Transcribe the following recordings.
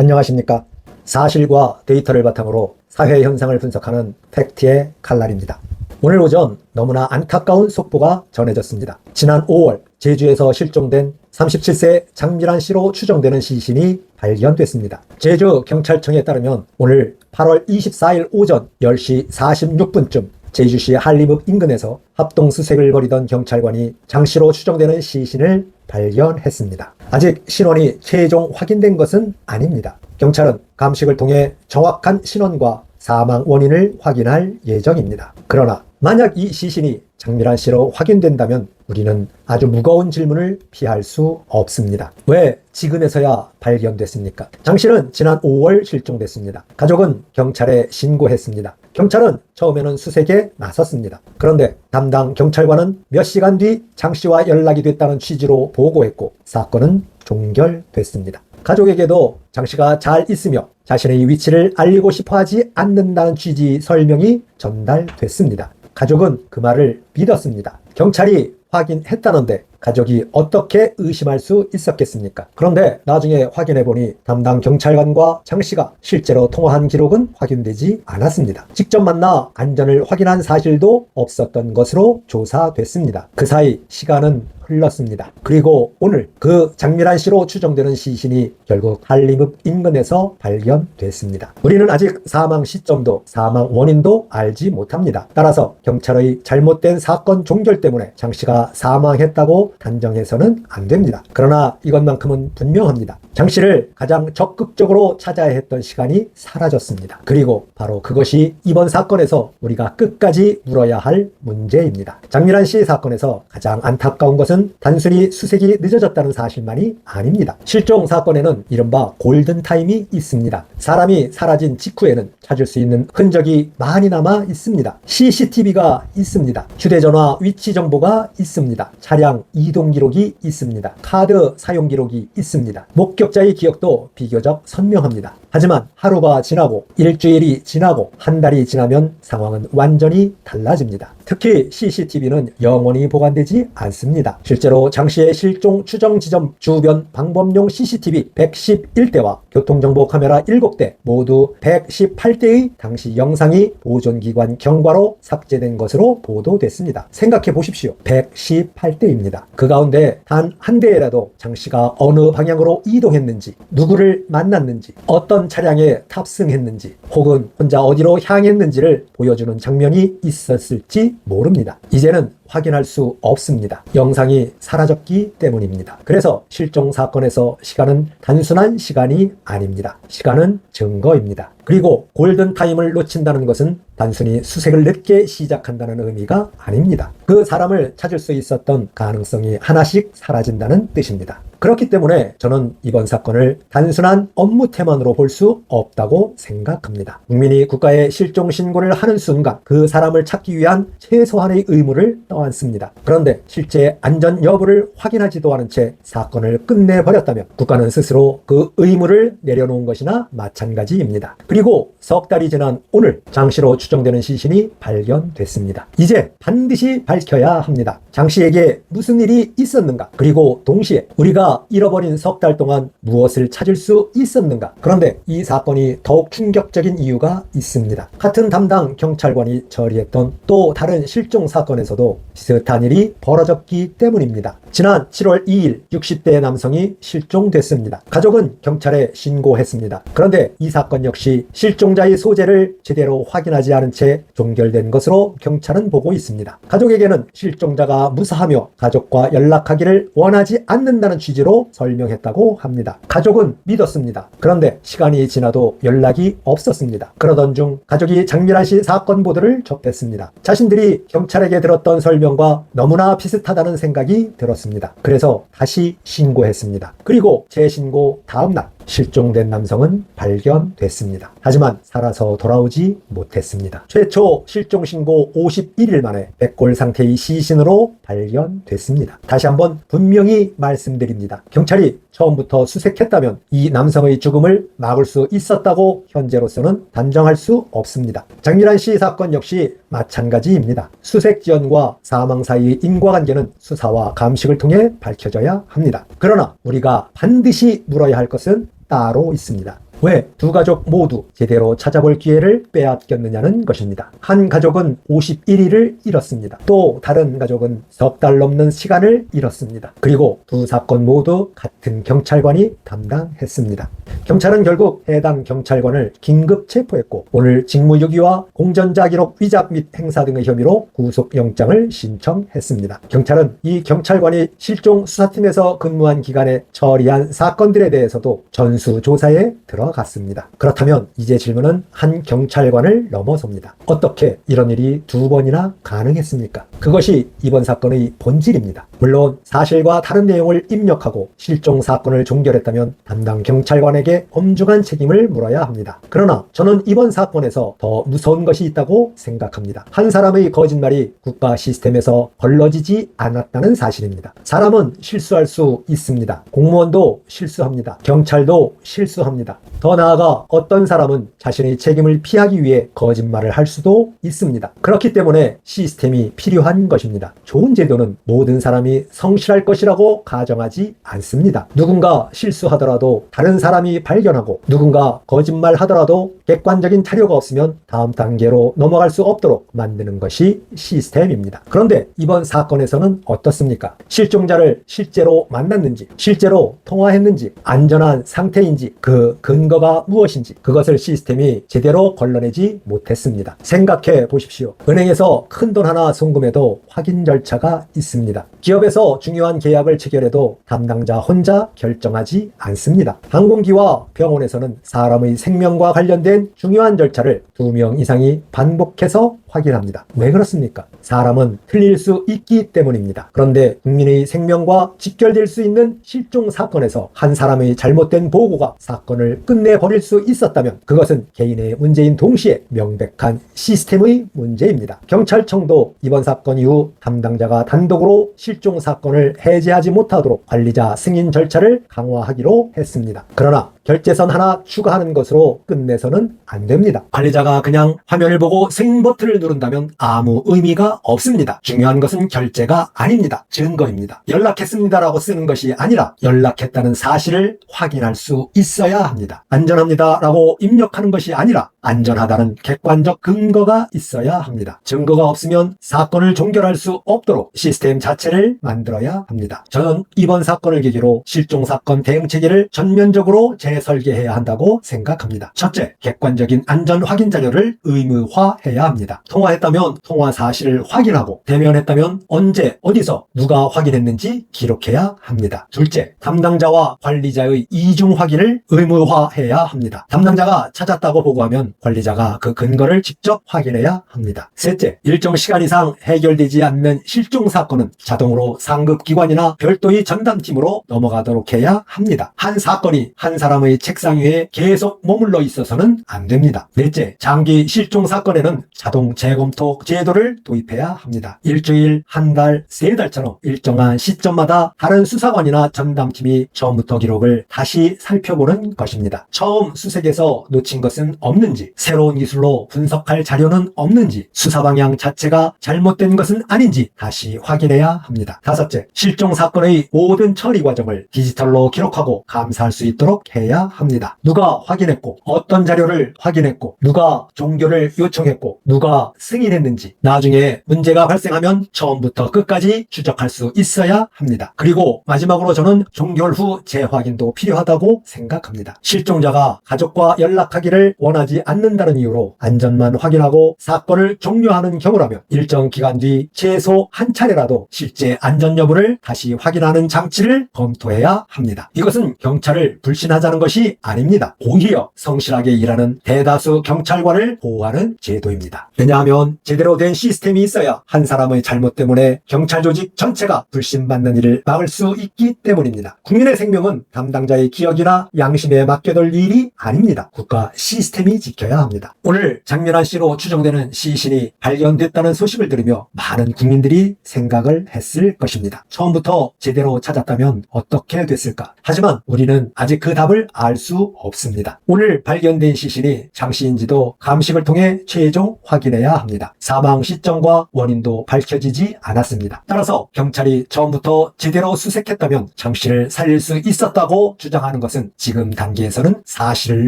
안녕하십니까. 사실과 데이터를 바탕으로 사회 현상을 분석하는 팩트의 칼날입니다. 오늘 오전 너무나 안타까운 속보가 전해졌습니다. 지난 5월 제주에서 실종된 37세 장미란 씨로 추정되는 시신이 발견됐습니다. 제주경찰청에 따르면 오늘 8월 24일 오전 10시 46분쯤 제주시 한림읍 인근에서 합동수색을 벌이던 경찰관이 장 씨로 추정되는 시신을 발견했습니다. 아직 신원이 최종 확인된 것은 아닙니다. 경찰은 감식을 통해 정확한 신원과 사망 원인을 확인할 예정입니다. 그러나 만약 이 시신이 장미란 씨로 확인된다면 우리는 아주 무거운 질문을 피할 수 없습니다. 왜 지금에서야 발견됐습니까? 장 씨는 지난 5월 실종됐습니다. 가족은 경찰에 신고했습니다. 경찰은 처음에는 수색에 나섰습니다. 그런데 담당 경찰관은 몇 시간 뒤 장 씨와 연락이 됐다는 취지로 보고했고 사건은 종결됐습니다. 가족에게도 장 씨가 잘 있으며 자신의 위치를 알리고 싶어 하지 않는다는 취지 설명이 전달됐습니다. 가족은 그 말을 믿었습니다. 경찰이 확인했다는데 가족이 어떻게 의심할 수 있었겠습니까? 그런데 나중에 확인해보니 담당 경찰관과 장 씨가 실제로 통화한 기록은 확인되지 않았습니다. 직접 만나 안전을 확인한 사실도 없었던 것으로 조사됐습니다. 그 사이 시간은 흘렀습니다. 그리고 오늘 그 장미란 씨로 추정되는 시신이 결국 한림읍 인근에서 발견됐습니다. 우리는 아직 사망 시점도 사망 원인도 알지 못합니다. 따라서 경찰의 잘못된 사건 종결 때문에 장 씨가 사망했다고 단정해서는 안 됩니다. 그러나 이것만큼은 분명합니다. 장 씨를 가장 적극적으로 찾아야 했던 시간이 사라졌습니다. 그리고 바로 그것이 이번 사건에서 우리가 끝까지 물어야 할 문제입니다. 장미란 씨 사건에서 가장 안타까운 것은 단순히 수색이 늦어졌다는 사실만이 아닙니다. 실종 사건에는 이른바 골든타임이 있습니다. 사람이 사라진 직후에는 찾을 수 있는 흔적이 많이 남아 있습니다. CCTV가 있습니다. 휴대전화 위치 정보가 있습니다. 차량 이동 기록이 있습니다. 카드 사용 기록이 있습니다. 목격자의 기억도 비교적 선명합니다. 하지만 하루가 지나고 일주일이 지나고 한 달이 지나면 상황은 완전히 달라집니다. 특히 CCTV는 영원히 보관되지 않습니다. 실제로 장 씨의 실종 추정 지점 주변 방범용 CCTV 111대와 교통정보 카메라 7대 모두 118대의 당시 영상이 보존기관 경과로 삭제된 것으로 보도됐습니다. 생각해 보십시오. 118대입니다. 그 가운데 단 한 대라도 장 씨가 어느 방향으로 이동했는지, 누구를 만났는지, 어떤 차량에 탑승했는지, 혹은 혼자 어디로 향했는지를 보여주는 장면이 있었을지 모릅니다. 이제는 확인할 수 없습니다. 영상이 사라졌기 때문입니다. 그래서 실종 사건에서 시간은 단순한 시간이 아닙니다. 시간은 증거입니다. 그리고 골든타임을 놓친다는 것은 단순히 수색을 늦게 시작한다는 의미가 아닙니다. 그 사람을 찾을 수 있었던 가능성이 하나씩 사라진다는 뜻입니다. 그렇기 때문에 저는 이번 사건을 단순한 업무 태만으로 볼 수 없다고 생각합니다. 국민이 국가에 실종 신고를 하는 순간 그 사람을 찾기 위한 최소한의 의무를 떠안습니다. 그런데 실제 안전 여부를 확인하지도 않은 채 사건을 끝내버렸다면 국가는 스스로 그 의무를 내려놓은 것이나 마찬가지입니다. 그리고 석 달이 지난 오늘 장 씨로 추정되는 시신이 발견됐습니다. 이제 반드시 밝혀야 합니다. 장 씨에게 무슨 일이 있었는가? 그리고 동시에 우리가 잃어버린 석 달 동안 무엇을 찾을 수 있었는가? 그런데 이 사건이 더욱 충격적인 이유가 있습니다. 같은 담당 경찰관이 처리했던 또 다른 실종 사건에서도 비슷한 일이 벌어졌기 때문입니다. 지난 7월 2일 60대 남성이 실종됐습니다. 가족은 경찰에 신고했습니다. 그런데 이 사건 역시 실종자의 소재를 제대로 확인하지 않은 채 종결된 것으로 경찰은 보고 있습니다. 가족에게는 실종자가 무사하며 가족과 연락하기를 원하지 않는다는 취지로 설명했다고 합니다. 가족은 믿었습니다. 그런데 시간이 지나도 연락이 없었습니다. 그러던 중 가족이 장미란 씨 사건 보도를 접했습니다. 자신들이 경찰에게 들었던 설명과 너무나 비슷하다는 생각이 들었습니다. 그래서 다시 신고했습니다. 그리고 재신고 다음날 실종된 남성은 발견됐습니다. 하지만 살아서 돌아오지 못했습니다. 최초 실종 신고 51일 만에 백골 상태의 시신으로 발견됐습니다. 다시 한번 분명히 말씀드립니다. 경찰이 처음부터 수색했다면 이 남성의 죽음을 막을 수 있었다고 현재로서는 단정할 수 없습니다. 장미란 씨 사건 역시 마찬가지입니다. 수색 지연과 사망 사이의 인과관계는 수사와 감식을 통해 밝혀져야 합니다. 그러나 우리가 반드시 물어야 할 것은 따로 있습니다. 왜 두 가족 모두 제대로 찾아볼 기회를 빼앗겼느냐는 것입니다. 한 가족은 51일을 잃었습니다. 또 다른 가족은 석 달 넘는 시간을 잃었습니다. 그리고 두 사건 모두 같은 경찰관이 담당했습니다. 경찰은 결국 해당 경찰관을 긴급 체포했고 오늘 직무유기와 공전자 기록 위작 및 행사 등의 혐의로 구속영장을 신청했습니다. 경찰은 이 경찰관이 실종 수사팀에서 근무한 기간에 처리한 사건들에 대해서도 전수조사에 들어갔습니다. 그렇다면 이제 질문은 한 경찰관을 넘어섭니다. 어떻게 이런 일이 두 번이나 가능했습니까? 그것이 이번 사건의 본질입니다. 물론 사실과 다른 내용을 입력하고 실종 사건을 종결했다면 담당 경찰관에게 엄중한 책임을 물어야 합니다. 그러나 저는 이번 사건에서 더 무서운 것이 있다고 생각합니다. 한 사람의 거짓말이 국가 시스템에서 걸러지지 않았다는 사실입니다. 사람은 실수할 수 있습니다. 공무원도 실수합니다. 경찰도 실수합니다. 더 나아가 어떤 사람은 자신의 책임을 피하기 위해 거짓말을 할 수도 있습니다. 그렇기 때문에 시스템이 필요한 것입니다. 좋은 제도는 모든 사람이 성실할 것이라고 가정하지 않습니다. 누군가 실수하더라도 다른 사람이 발견하고 누군가 거짓말하더라도 객관적인 자료가 없으면 다음 단계로 넘어갈 수 없도록 만드는 것이 시스템입니다. 그런데 이번 사건에서는 어떻습니까? 실종자를 실제로 만났는지, 실제로 통화했는지, 안전한 상태인지, 그 근거가 무엇인지 그것을 시스템이 제대로 걸러내지 못했습니다. 생각해 보십시오. 은행에서 큰돈 하나 송금해도 확인 절차가 있습니다. 기업에서 중요한 계약을 체결해도 담당자 혼자 결정하지 않습니다. 항공기와 병원에서는 사람의 생명과 관련된 중요한 절차를 2명 이상이 반복해서 확인합니다. 왜 그렇습니까? 사람은 틀릴 수 있기 때문입니다. 그런데 국민의 생명과 직결될 수 있는 실종 사건에서 한 사람의 잘못된 보고가 사건을 끝내버릴 수 있었다면 그것은 개인의 문제인 동시에 명백한 시스템의 문제입니다. 경찰청도 이번 사건 이후 담당자가 단독으로 실종 사건을 해제하지 못하도록 관리자 승인 절차를 강화하기로 했습니다. 그러나 결제선 하나 추가하는 것으로 끝내서는 안 됩니다. 관리자가 그냥 화면을 보고 승인 버튼을 누른다면 아무 의미가 없습니다. 중요한 것은 결제가 아닙니다. 증거입니다. 연락했습니다라고 쓰는 것이 아니라 연락했다는 사실을 확인할 수 있어야 합니다. 안전합니다라고 입력하는 것이 아니라 안전하다는 객관적 근거가 있어야 합니다. 증거가 없으면 사건을 종결할 수 없도록 시스템 자체를 만들어야 합니다. 저는 이번 사건을 계기로 실종사건 대응체계를 전면적으로 재설계해야 한다고 생각합니다. 첫째, 객관적인 안전 확인 자료를 의무화해야 합니다. 통화했다면 통화 사실을 확인하고 대면했다면 언제 어디서 누가 확인했는지 기록해야 합니다. 둘째, 담당자와 관리자의 이중 확인을 의무화해야 합니다. 담당자가 찾았다고 보고하면 관리자가 그 근거를 직접 확인해야 합니다. 셋째, 일정 시간 이상 해결되지 않는 실종 사건은 자동으로 상급기관이나 별도의 전담팀으로 넘어가도록 해야 합니다. 한 사건이 한 사람의 책상 위에 계속 머물러 있어서는 안 됩니다. 넷째, 장기 실종 사건에는 자동 재검토 제도를 도입해야 합니다. 일주일, 한 달, 세 달처럼 일정한 시점마다 다른 수사관이나 전담팀이 처음부터 기록을 다시 살펴보는 것입니다. 처음 수색에서 놓친 것은 없는지, 새로운 기술로 분석할 자료는 없는지, 수사 방향 자체가 잘못된 것은 아닌지 다시 확인해야 합니다. 다섯째, 실종 사건의 모든 처리 과정을 디지털로 기록하고 감사할 수 있도록 해야 합니다. 누가 확인했고, 어떤 자료를 확인했고, 누가 종결을 요청했고, 누가 승인했는지, 나중에 문제가 발생하면 처음부터 끝까지 추적할 수 있어야 합니다. 그리고 마지막으로 저는 종결 후 재확인도 필요하다고 생각합니다. 실종자가 가족과 연락하기를 원하지 않는다는 이유로 안전만 확인하고 사건을 종료하는 경우라면 일정 기간 뒤 최소 한 차례라도 실제 안전 여부를 다시 확인하는 장치를 검토해야 합니다. 이것은 경찰을 불신하자는 것이 아닙니다. 오히려 성실하게 일하는 대다수 경찰관을 보호하는 제도입니다. 왜냐하면 제대로 된 시스템이 있어야 한 사람의 잘못 때문에 경찰 조직 전체가 불신받는 일을 막을 수 있기 때문입니다. 국민의 생명은 담당자의 기억이나 양심에 맡겨둘 일이 아닙니다. 국가 시스템이 지켜야 합니다. 오늘 장면한 씨로 추정되는 시신이 발견됐다는 소식을 들으며 많은 국민들이 생각을 했을 것입니다. 처음부터 제대로 찾았다면 어떻게 됐을까? 하지만 우리는 아직 그 답을 알 수 없습니다. 오늘 발견된 시신이 장씨인지도 감식을 통해 최종 확인해야 합니다. 사망 시점과 원인도 밝혀지지 않았습니다. 따라서 경찰이 처음부터 제대로 수색했다면 장씨를 살릴 수 있었다고 주장하는 것은 지금 단계에서는 사실을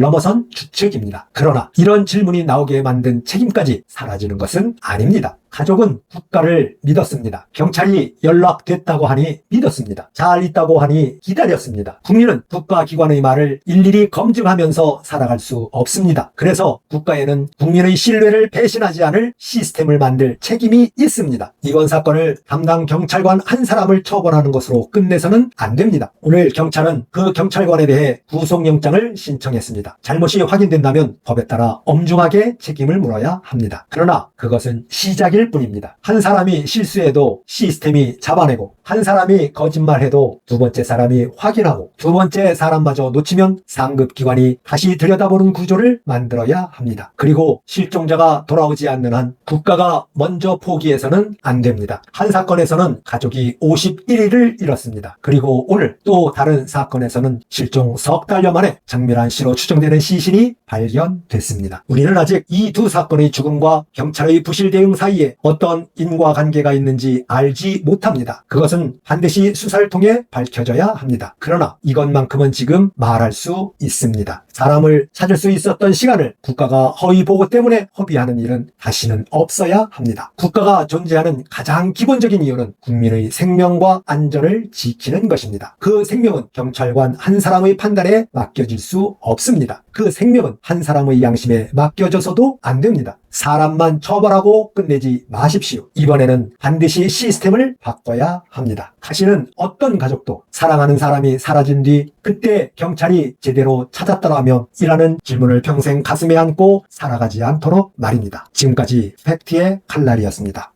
넘어선 추측입니다. 그러나 이런 질문이 나오게 만든 책임까지 사라지는 것은 아닙니다. 가족은 국가를 믿었습니다. 경찰이 연락됐다고 하니 믿었습니다. 잘 있다고 하니 기다렸습니다. 국민은 국가기관의 말을 일일이 검증하면서 살아갈 수 없습니다. 그래서 국가에는 국민의 신뢰를 배신하지 않을 시스템을 만들 책임이 있습니다. 이번 사건을 담당 경찰관 한 사람을 처벌하는 것으로 끝내서는 안 됩니다. 오늘 경찰은 그 경찰관에 대해 구속영장을 신청했습니다. 잘못이 확인된다면 법에 따라 엄중하게 책임을 물어야 합니다. 그러나 그것은 시작일 뿐입니다. 한 사람이 실수해도 시스템이 잡아내고, 한 사람이 거짓말해도 두 번째 사람이 확인하고, 두 번째 사람마저 놓치면 상급기관이 다시 들여다보는 구조를 만들어야 합니다. 그리고 실종자가 돌아오지 않는 한 국가가 먼저 포기해서는 안 됩니다. 한 사건에서는 가족이 51일을 잃었습니다. 그리고 오늘 또 다른 사건에서는 실종 석 달여 만에 장미란 씨로 추정되는 시신이 발견됐습니다. 우리는 아직 이 두 사건의 죽음과 경찰의 부실 대응 사이에 어떤 인과관계가 있는지 알지 못합니다. 그것은 반드시 수사를 통해 밝혀져야 합니다. 그러나 이것만큼은 지금 말할 수 있습니다. 사람을 찾을 수 있었던 시간을 국가가 허위 보고 때문에 허비하는 일은 다시는 없어야 합니다. 국가가 존재하는 가장 기본적인 이유는 국민의 생명과 안전을 지키는 것입니다. 그 생명은 경찰관 한 사람의 판단에 맡겨질 수 없습니다. 그 생명은 한 사람의 양심에 맡겨져서도 안 됩니다. 사람만 처벌하고 끝내지 마십시오. 이번에는 반드시 시스템을 바꿔야 합니다. 다시는 어떤 가족도 사랑하는 사람이 사라진 뒤 그때 경찰이 제대로 찾았더라면 이라는 질문을 평생 가슴에 안고 살아가지 않도록 말입니다. 지금까지 팩트의 칼날이었습니다.